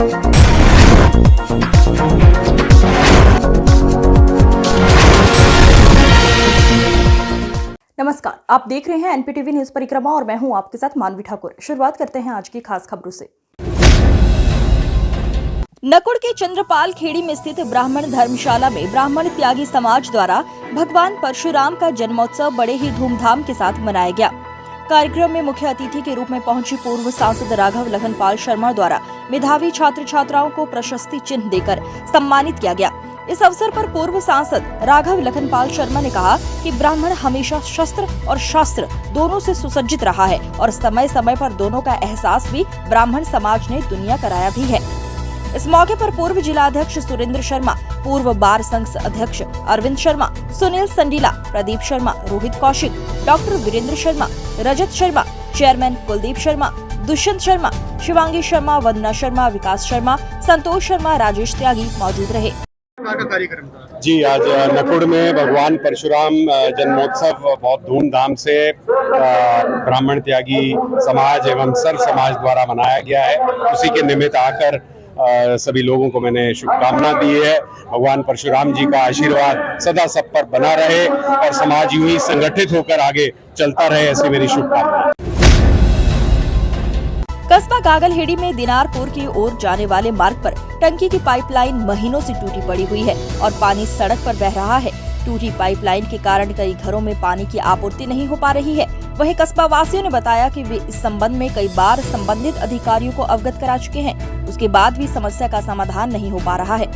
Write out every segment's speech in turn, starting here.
नमस्कार, आप देख रहे हैं एनपीटीवी न्यूज परिक्रमा और मैं हूं आपके साथ मानवी ठाकुर। शुरुआत करते हैं आज की खास खबरों से। नकुड़ के चंद्रपाल खेड़ी में स्थित ब्राह्मण धर्मशाला में ब्राह्मण त्यागी समाज द्वारा भगवान परशुराम का जन्मोत्सव बड़े ही धूमधाम के साथ मनाया गया। कार्यक्रम में मुख्य अतिथि के रूप में पहुंची पूर्व सांसद राघव लखनपाल शर्मा द्वारा मेधावी छात्र छात्राओं को प्रशस्ति चिन्ह देकर सम्मानित किया गया। इस अवसर पर पूर्व सांसद राघव लखनपाल शर्मा ने कहा कि ब्राह्मण हमेशा शस्त्र और शास्त्र दोनों से सुसज्जित रहा है और समय समय पर दोनों का एहसास भी ब्राह्मण समाज ने दुनिया कराया भी है। इस मौके पर पूर्व जिलाध्यक्ष सुरेंद्र शर्मा, पूर्व बार संघ अध्यक्ष अरविंद शर्मा, सुनील संडीला, प्रदीप शर्मा, रोहित कौशिक, डॉक्टर वीरेंद्र शर्मा, रजत शर्मा, चेयरमैन कुलदीप शर्मा, दुष्यंत शर्मा, शिवांगी शर्मा, वंदना शर्मा, विकास शर्मा, संतोष शर्मा, राजेश त्यागी मौजूद रहे। जी, आज नकुड़ में भगवान परशुराम जन्मोत्सव बहुत धूमधाम से ब्राह्मण त्यागी समाज एवं सर्व समाज द्वारा मनाया गया है। उसी के निमित्त आकर सभी लोगों को मैंने शुभकामना दी है। भगवान परशुराम जी का आशीर्वाद सदा सब पर बना रहे और समाज यूं ही संगठित होकर आगे चलता रहे, ऐसी मेरी शुभकामना। कस्बा गागलहेड़ी में दिनारपुर की ओर जाने वाले मार्ग पर टंकी की पाइपलाइन महीनों से टूटी पड़ी हुई है और पानी सड़क पर बह रहा है। टूटी पाइपलाइन के कारण कई घरों में पानी की आपूर्ति नहीं हो पा रही है। वहीं कस्बा वासियों ने बताया कि वे इस संबंध में कई बार संबंधित अधिकारियों को अवगत करा चुके हैं, उसके बाद भी समस्या का समाधान नहीं हो पा रहा है।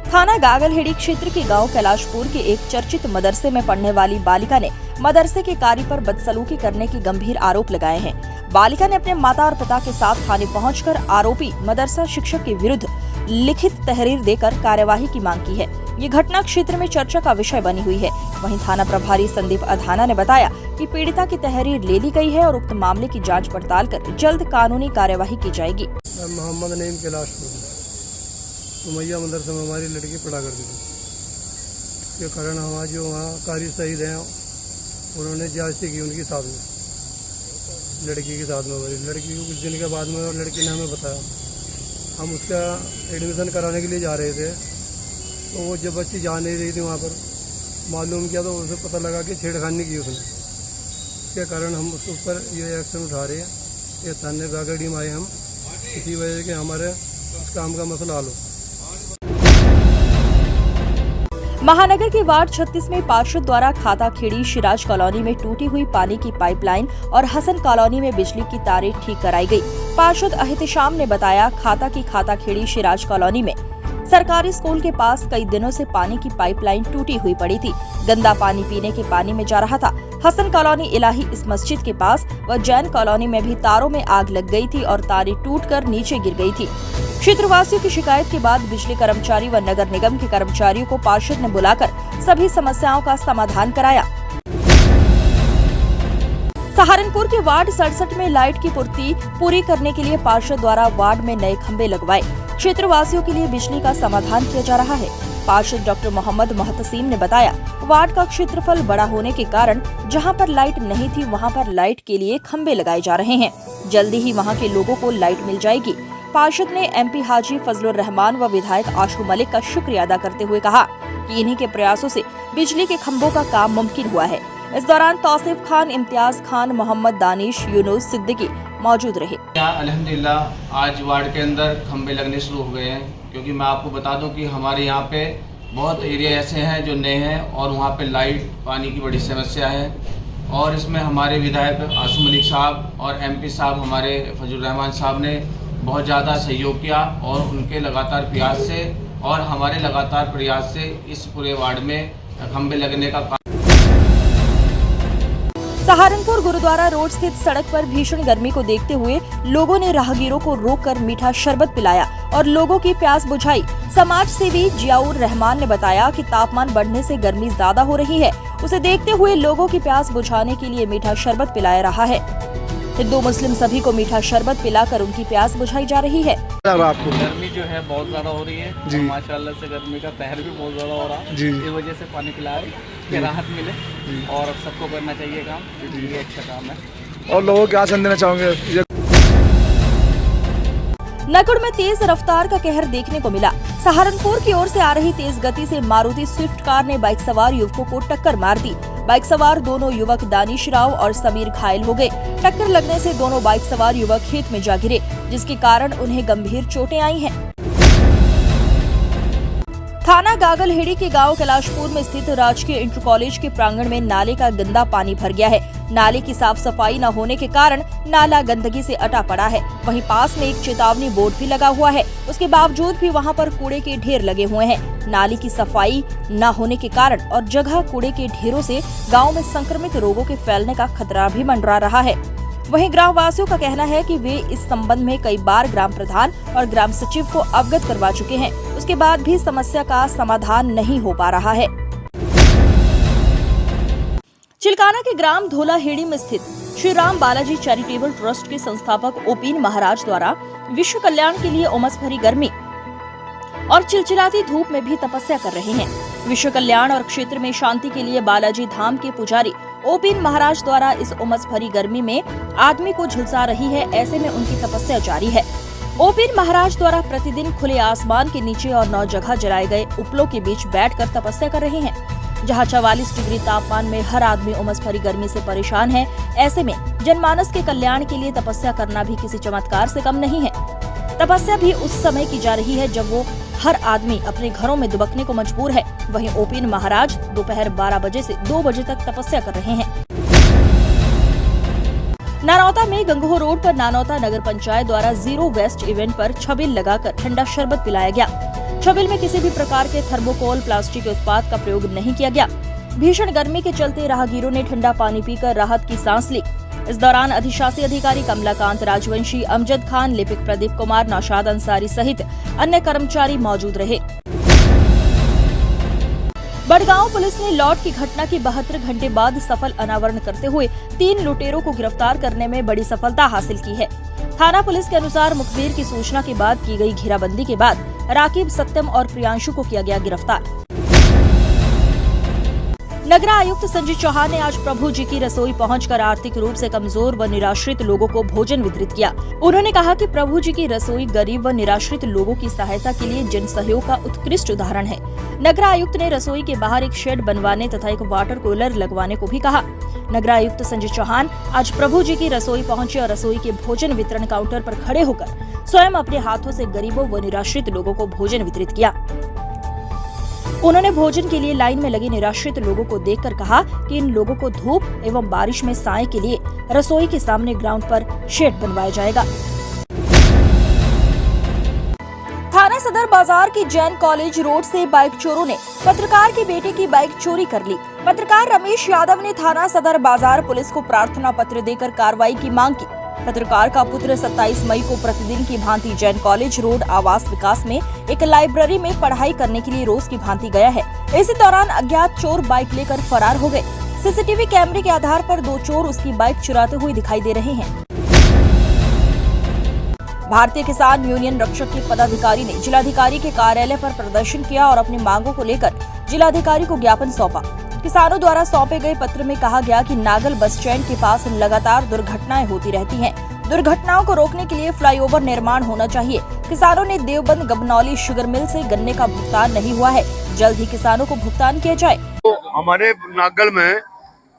थाना गागलहेड़ी क्षेत्र के गांव कैलाशपुर के एक चर्चित मदरसे में पढ़ने वाली बालिका ने मदरसे के कार्य पर बदसलूकी करने के गंभीर आरोप लगाए हैं। बालिका ने अपने माता और पिता के साथ थाने पहुंचकर आरोपी मदरसा शिक्षक के विरुद्ध लिखित तहरीर देकर कार्यवाही की मांग की है। ये घटना क्षेत्र में चर्चा का विषय बनी हुई है। वहीं थाना प्रभारी संदीप अधाना ने बताया कि पीड़िता की तहरीर ले ली गई है और उक्त मामले की जाँच पड़ताल कर जल्द कानूनी कार्यवाही की जाएगी। मोहम्मद नईम कैलाशपुर सुमैया मदरसा में हमारी लड़की पढ़ा करती थी। के कारण हमारे जो वहाँ कारी शहीद हैं उन्होंने जांची की उनके साथ में, लड़की के साथ में। हमारी लड़की को कुछ दिन के बाद में लड़की ने हमें बताया, हम उसका एडमिशन कराने के लिए जा रहे थे तो वो जब बच्ची जा नहीं रही थी वहाँ पर मालूम किया तो उसे पता लगा कि छेड़खानी की उसने। इसके कारण हम उसके ऊपर ये एक्शन उठा रहे हैं। ये थाने गागलहेड़ी में आए हम इसी वजह के हमारे इस काम का मसला हल हो। महानगर के वार्ड 36 में पार्षद द्वारा खाता खेड़ी शिराज कॉलोनी में टूटी हुई पानी की पाइपलाइन और हसन कॉलोनी में बिजली की तारें ठीक कराई गई। पार्षद अहितशाम ने बताया, खाता खेड़ी शिराज कॉलोनी में सरकारी स्कूल के पास कई दिनों से पानी की पाइपलाइन टूटी हुई पड़ी थी। गंदा पानी पीने के पानी में जा रहा था। हसन कॉलोनी इलाही इस मस्जिद के पास व जैन कॉलोनी में भी तारों में आग लग गई थी और तारें टूटकर नीचे गिर गई थी। क्षेत्रवासियों की शिकायत के बाद बिजली कर्मचारी व नगर निगम के कर्मचारियों को पार्षद ने बुलाकर सभी समस्याओं का समाधान कराया। सहारनपुर के वार्ड 67 में लाइट की पूर्ति पूरी करने के लिए पार्षद द्वारा वार्ड में नए खंभे लगवाए। क्षेत्रवासियों के लिए बिजली का समाधान किया जा रहा है। पार्षद डॉक्टर मोहम्मद मोहतसीम ने बताया, वार्ड का क्षेत्रफल बड़ा होने के कारण जहां पर लाइट नहीं थी वहां पर लाइट के लिए खंभे लगाए जा रहे हैं। जल्दी ही वहां के लोगों को लाइट मिल जाएगी। पार्षद ने एमपी हाजी फजलुर रहमान व विधायक आशु मलिक का शुक्रिया अदा करते हुए कहा कि इन्हीं के प्रयासों से बिजली के खंभों का काम मुमकिन हुआ है। इस दौरान तौसीफ खान, इम्तियाज खान, मोहम्मद दानिश, यूनुस सिद्दीकी मौजूद रहे। अल्हम्दुलिल्लाह आज वार्ड के अंदर खंभे लगने शुरू हो गए हैं, क्योंकि मैं आपको बता दूं कि हमारे यहाँ पे बहुत एरिया ऐसे हैं जो नए हैं और वहाँ पे लाइट पानी की बड़ी समस्या है। और इसमें हमारे विधायक आशु मलिक साहब और एमपी साहब हमारे फजलुर रहमान साहब ने बहुत ज़्यादा सहयोग किया और उनके लगातार प्रयास से और हमारे लगातार प्रयास से इस पूरे वार्ड में खंभे लगने का। सहारनपुर गुरुद्वारा रोड स्थित सड़क पर भीषण गर्मी को देखते हुए लोगों ने राहगीरों को रोककर मीठा शरबत पिलाया और लोगों की प्यास बुझाई। समाज सेवी जियाउर रहमान ने बताया कि तापमान बढ़ने से गर्मी ज्यादा हो रही है, उसे देखते हुए लोगों की प्यास बुझाने के लिए मीठा शरबत पिलाया रहा है। हिंदू मुस्लिम सभी को मीठा शरबत पिलाकर उनकी प्यास बुझाई जा रही है। आपको गर्मी जो है बहुत ज्यादा हो रही है जी, माशाल्लाह से गर्मी का कहर भी बहुत ज्यादा हो रहा है जी। इस वजह से पानी पिलाए कि राहत मिले और सबको करना चाहिए काम, ये अच्छा काम है। और लोगों को क्या संदेश देना चाहोगे? नकुड़ में तेज रफ्तार का कहर देखने को मिला। सहारनपुर की ओर से आ रही तेज गति से मारुति स्विफ्ट कार ने बाइक सवार युवकों को टक्कर मार दी। बाइक सवार दोनों युवक दानिश राव और समीर घायल हो गए। टक्कर लगने से दोनों बाइक सवार युवक खेत में जा गिरे, जिसके कारण उन्हें गंभीर चोटें आई हैं। थाना गागलहेड़ी के गांव कैलाशपुर में स्थित राजकीय इंटर कॉलेज के प्रांगण में नाले का गंदा पानी भर गया है। नाले की साफ सफाई न होने के कारण नाला गंदगी से अटा पड़ा है। वहीं पास में एक चेतावनी बोर्ड भी लगा हुआ है। उसके बावजूद भी वहां पर कूड़े के ढेर लगे हुए हैं। नाले की सफाई न होने के कारण और जगह कूड़े के ढेरों से गांव में संक्रमित रोगों के फैलने का खतरा भी मंडरा रहा है। वहीं ग्राम वासियों का कहना है कि वे इस संबंध में कई बार ग्राम प्रधान और ग्राम सचिव को अवगत करवा चुके हैं, उसके बाद भी समस्या का समाधान नहीं हो पा रहा है। चिलकाना के ग्राम धोलाहेड़ी में स्थित श्री राम बालाजी चैरिटेबल ट्रस्ट के संस्थापक ओपीन महाराज द्वारा विश्व कल्याण के लिए उमस भरी गर्मी और चिलचिलाती धूप में भी तपस्या कर रहे हैं। विश्व कल्याण और क्षेत्र में शांति के लिए बालाजी धाम के पुजारी ओपीन महाराज द्वारा इस उमस भरी गर्मी में आदमी को झुलसा रही है। ऐसे में उनकी तपस्या जारी है। ओपीन महाराज द्वारा प्रतिदिन खुले आसमान के नीचे और 9 जगह जलाए गए उपलों के बीच बैठकर तपस्या कर रहे हैं। जहां 44 डिग्री तापमान में हर आदमी उमस भरी गर्मी से परेशान है। ऐसे में जनमानस के कल्याण के लिए तपस्या करना भी किसी चमत्कार से कम नहीं है। तपस्या भी उस समय की जा रही है जब वो हर आदमी अपने घरों में दुबकने को मजबूर है। वहीं ओपीन महाराज दोपहर 12 बजे से 2 बजे तक तपस्या कर रहे हैं। नानौता में गंगोह रोड पर नानौता नगर पंचायत द्वारा जीरो वेस्ट इवेंट पर छबिल लगाकर ठंडा शरबत पिलाया गया। छबिल में किसी भी प्रकार के थर्मोकोल प्लास्टिक के उत्पाद का प्रयोग नहीं किया गया। भीषण गर्मी के चलते राहगीरों ने ठंडा पानी पीकर राहत की सांस ली। इस दौरान अधिशासी अधिकारी कमलाकांत राजवंशी, अमजद खान, लिपिक प्रदीप कुमार, नौशाद अंसारी सहित अन्य कर्मचारी मौजूद रहे। बड़गांव पुलिस ने लॉट की घटना के 72 घंटे बाद सफल अनावरण करते हुए 3 लुटेरों को गिरफ्तार करने में बड़ी सफलता हासिल की है। थाना पुलिस के अनुसार मुखबिर की सूचना के बाद की गई घेराबंदी के बाद राकिब, सत्यम और प्रियांशु को किया गया गिरफ्तार। नगर आयुक्त संजय चौहान ने आज प्रभु जी की रसोई पहुंचकर आर्थिक रूप से कमजोर व निराश्रित लोगों को भोजन वितरित किया। उन्होंने कहा कि प्रभु जी की रसोई गरीब व निराश्रित लोगों की सहायता के लिए जन सहयोग का उत्कृष्ट उदाहरण है। नगर आयुक्त ने रसोई के बाहर एक शेड बनवाने तथा एक वाटर कूलर लगवाने को भी कहा। नगर आयुक्त संजय चौहान आज प्रभु जी की रसोई पहुंचे और रसोई के भोजन वितरण काउंटर पर खड़े होकर स्वयं अपने हाथों से गरीबों व निराश्रित लोगों को भोजन वितरित किया। उन्होंने भोजन के लिए लाइन में लगे निराश्रित लोगों को देखकर कहा कि इन लोगों को धूप एवं बारिश में साए के लिए रसोई के सामने ग्राउंड पर शेड बनवाया जाएगा। थाना सदर बाजार की जैन कॉलेज रोड से बाइक चोरों ने पत्रकार के बेटे की बाइक चोरी कर ली। पत्रकार रमेश यादव ने थाना सदर बाजार पुलिस को प्रार्थना पत्र देकर कार्रवाई की मांग की। पत्रकार का पुत्र 27 मई को प्रतिदिन की भांति जैन कॉलेज रोड आवास विकास में एक लाइब्रेरी में पढ़ाई करने के लिए रोज की भांति गया है। इसी दौरान अज्ञात चोर बाइक लेकर फरार हो गए। सीसीटीवी कैमरे के आधार पर 2 चोर उसकी बाइक चुराते हुए दिखाई दे रहे हैं। भारतीय किसान यूनियन रक्षक के पदाधिकारी ने जिलाधिकारी के कार्यालय पर प्रदर्शन किया और अपनी मांगों को लेकर जिलाधिकारी को ज्ञापन सौंपा। किसानों द्वारा सौंपे गए पत्र में कहा गया कि नागल बस स्टैंड के पास लगातार दुर्घटनाएं होती रहती हैं। दुर्घटनाओं को रोकने के लिए फ्लाईओवर निर्माण होना चाहिए। किसानों ने देवबंद गबनौली शुगर मिल से गन्ने का भुगतान नहीं हुआ है, जल्द ही किसानों को भुगतान किया जाए। तो हमारे नागल में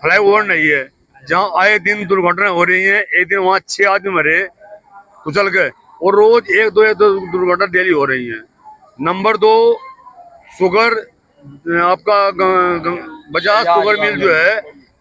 फ्लाईओवर नहीं है, जहाँ आए दिन दुर्घटना हो रही है। एक दिन वहाँ 6 आदमी मरे कुचल गए और रोज एक दो दुर्घटना डेली हो रही है। नंबर 2, शुगर आपका बजाज शुगर मिल जो है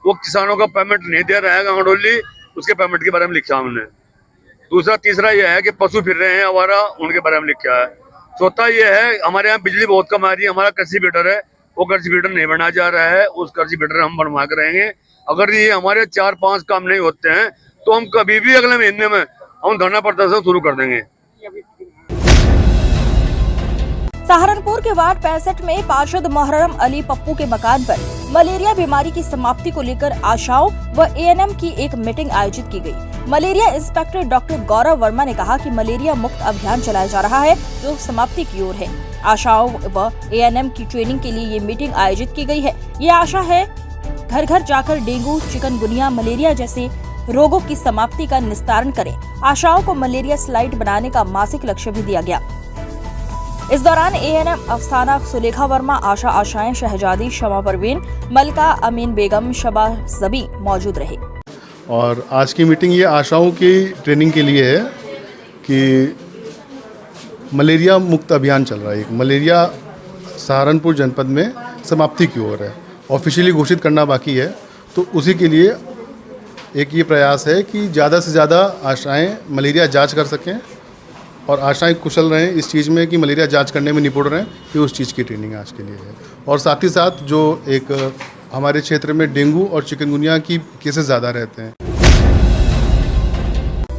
वो किसानों का पेमेंट नहीं दे रहा है गंगडोली, उसके पेमेंट के बारे में लिखा हमने। दूसरा तीसरा ये है कि पशु फिर रहे हैं हमारा, उनके बारे में लिखा है। चौथा ये है हमारे यहाँ बिजली बहुत कम आ रही है। हमारा कृषि फीडर है, वो कृषि फीडर नहीं बनाया जा रहा है, उस कृषि फीडर हम बनवा कर रहेंगे। अगर ये हमारे 4-5 काम नहीं होते हैं तो हम कभी भी अगले महीने में हम धरना प्रदर्शन शुरू कर देंगे। सहारनपुर के वार्ड 65 में पार्षद मोहर्रम अली पप्पू के मकान पर मलेरिया बीमारी की समाप्ति को लेकर आशाओं व एएनएम की एक मीटिंग आयोजित की गई। मलेरिया इंस्पेक्टर डॉक्टर गौरव वर्मा ने कहा कि मलेरिया मुक्त अभियान चलाया जा रहा है जो समाप्ति की ओर है। आशाओं व एएनएम की ट्रेनिंग के लिए ये मीटिंग आयोजित की गई है। ये आशा है घर घर जाकर डेंगू, चिकनगुनिया, मलेरिया जैसे रोगों की समाप्ति का निस्तारण करें। आशाओं को मलेरिया स्लाइड बनाने का मासिक लक्ष्य भी दिया गया। इस दौरान एएनएम अफसाना सुलेखा वर्मा, आशा आशाएं शहजादी, शमा परवीन, मलका अमीन बेगम, शबा जबी मौजूद रहे। और आज की मीटिंग ये आशाओं की ट्रेनिंग के लिए है कि मलेरिया मुक्त अभियान चल रहा है। मलेरिया सहारनपुर जनपद में समाप्ति की ओर है, ऑफिशियली घोषित करना बाकी है। तो उसी के लिए एक ये प्रयास है कि ज़्यादा से ज़्यादा आशाएं मलेरिया जांच कर सकें और आशाएं कुशल रहें इस चीज़ में कि मलेरिया जांच करने में निपुण रहें। ये उस चीज़ की ट्रेनिंग आज के लिए है। और साथ ही साथ जो एक हमारे क्षेत्र में डेंगू और चिकनगुनिया की केसेस ज़्यादा रहते हैं।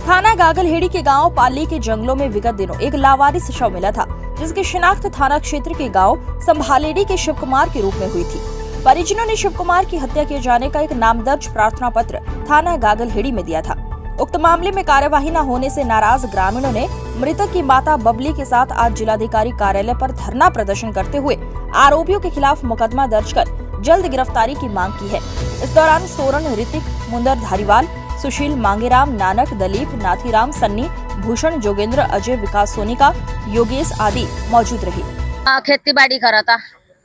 थाना गागलहेड़ी के गांव पाली के जंगलों में विगत दिनों एक लावारिस शव मिला था, जिसकी शिनाख्त थाना क्षेत्र के गांव संभालेड़ी के शिव कुमार के रूप में हुई थी। परिजनों ने शिव कुमार की हत्या किए जाने का एक नामदर्ज प्रार्थना पत्र थाना गागलहेड़ी में दिया था। उक्त मामले में कार्यवाही न होने से नाराज ग्रामीणों ने मृतक की माता बबली के साथ आज जिलाधिकारी कार्यालय पर धरना प्रदर्शन करते हुए आरोपियों के खिलाफ मुकदमा दर्ज कर जल्द गिरफ्तारी की मांग की है। इस दौरान सोरन, ऋतिक, मुंदर धारीवाल, सुशील, मांगेराम, नानक, दलीप, नाथीराम, सन्नी, भूषण, जोगेंद्र, अजय, विकास सोनिका, योगेश आदि मौजूद रहे। खेती बाड़ी करा था।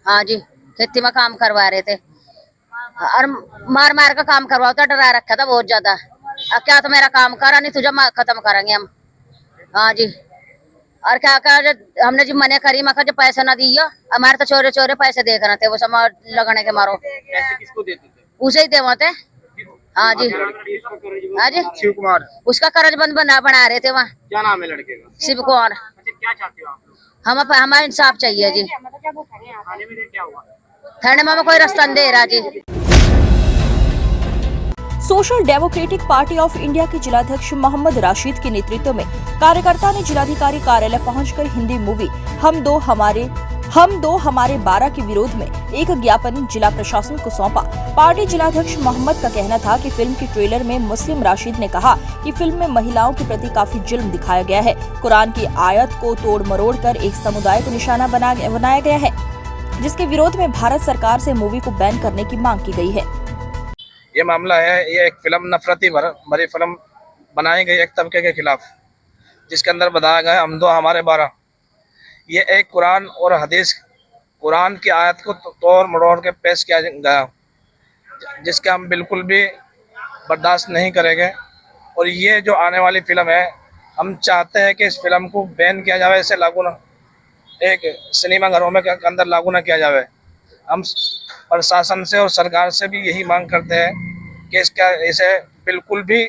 हाँ जी, खेती में काम करवा रहे थे और मार मार का काम करवाता, डरा रखा था बहुत ज्यादा। क्या तो मेरा काम करा नहीं, तुझे खत्म करेंगे हम। हाँ जी, और क्या कर हमने जो मने करी, मैं जो पैसा ना दिया, हमारे तो चोरे चोरे पैसे देख रहे थे वो सब लगाने के मारो। पैसे किसको देते थे? उसे ही देते। हाँ जी, हाँ जी, शिव कुमार, उसका कर्ज बंद बना रहे थे वहाँ। क्या नाम है लड़के का? शिव कुमार। अच्छा, क्या चाहते हो आप लोग? हमें इंसाफ चाहिए जी। थाने में क्या हुआ? थाने में कोई रास्ता नहीं दे रहा जी। Social democratic party of India के जिलाध्यक्ष मोहम्मद राशिद के नेतृत्व में कार्यकर्ता ने जिलाधिकारी कार्यालय पहुंचकर हिंदी मूवी हम दो हमारे 12 के विरोध में एक ज्ञापन जिला प्रशासन को सौंपा। पार्टी जिलाध्यक्ष मोहम्मद का कहना था कि फिल्म के ट्रेलर में मुस्लिम राशिद ने कहा कि फिल्म में महिलाओं के प्रति काफी जुल्म दिखाया गया है। कुरान की आयत को तोड़ मरोड़ कर एक समुदाय को निशाना बनाया गया है, जिसके विरोध में भारत सरकार से मूवी को बैन करने की मांग की गई है। ये मामला है, ये एक फिल्म नफरती भरी फिल्म बनाई गई एक तबके के खिलाफ, जिसके अंदर बताया गया हम दो हमारे 12। ये एक कुरान और हदीस, कुरान की आयत को तोड़ मरोड़ के पेश किया गया, जिसके हम बिल्कुल भी बर्दाश्त नहीं करेंगे। और ये जो आने वाली फिल्म है, हम चाहते हैं कि इस फिल्म को बैन किया जाए, इसे लागू ना एक सिनेमा घरों में के अंदर लागू ना किया जाए। हम प्रशासन से और सरकार से भी यही मांग करते हैं कि इसे बिल्कुल भी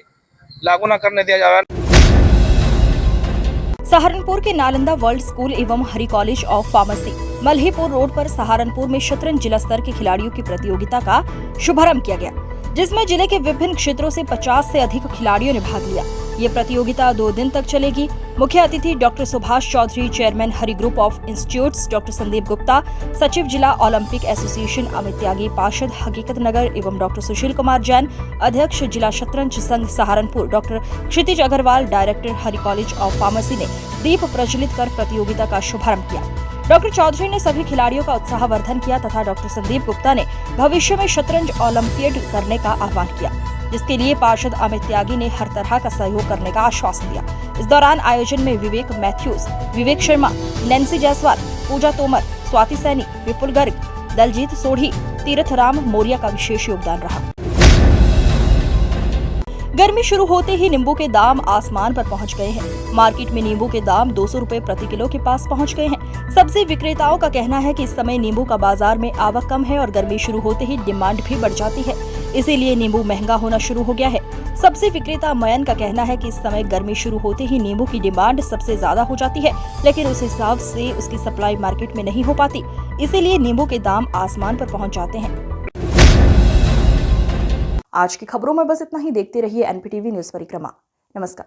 लागू ना करने दिया जाए। सहारनपुर के नालंदा वर्ल्ड स्कूल एवं Hari college of pharmacy Malhipur road पर सहारनपुर में शतरंज जिला स्तर के खिलाड़ियों की प्रतियोगिता का शुभारंभ किया गया, जिसमें जिले के विभिन्न क्षेत्रों से 50 से अधिक खिलाड़ियों ने भाग लिया। ये प्रतियोगिता 2 दिन तक चलेगी। मुख्य अतिथि doctor Subhash Chaudhary, chairman Hari group of institutes, doctor Sandeep Gupta, सचिव जिला ओलंपिक एसोसिएशन अमित त्यागी, पार्षद हकीकत नगर एवं डॉक्टर सुशील कुमार जैन, अध्यक्ष जिला शतरंज संघ Saharanpur doctor Kshitij Agarwal, director Hari college of pharmacy ने दीप प्रज्वलित कर प्रतियोगिता का शुभारंभ किया। डॉक्टर चौधरी ने सभी खिलाड़ियों का उत्साहवर्धन किया तथा डॉक्टर संदीप गुप्ता ने भविष्य में शतरंज ओलंपियाड करने का आह्वान किया, जिसके लिए पार्षद अमित त्यागी ने हर तरह का सहयोग करने का आश्वासन दिया। इस दौरान आयोजन में विवेक मैथ्यूज, विवेक शर्मा, नैन्सी जायसवाल, पूजा तोमर, स्वाति सैनी, विपुल गर्ग, दलजीत सोढ़ी, तीर्थराम मौर्य का विशेष योगदान रहा। गर्मी शुरू होते ही नींबू के दाम आसमान पर पहुंच गए हैं। मार्केट में नींबू के दाम 200 रुपए प्रति किलो के पास पहुंच गए हैं। सब्जी विक्रेताओं का कहना है कि इस समय नींबू का बाजार में आवक कम है और गर्मी शुरू होते ही डिमांड भी बढ़ जाती है, इसीलिए नींबू महंगा होना शुरू हो गया है। सब्जी विक्रेता मयन का कहना है कि इस समय गर्मी शुरू होते ही नींबू की डिमांड सबसे ज्यादा हो जाती है, लेकिन उस हिसाब से उसकी सप्लाई मार्केट में नहीं हो पाती, इसीलिए नींबू के दाम आसमान पर पहुंच जाते हैं। आज की खबरों में बस इतना ही। देखते रहिए एनपीटीवी न्यूज परिक्रमा। नमस्कार।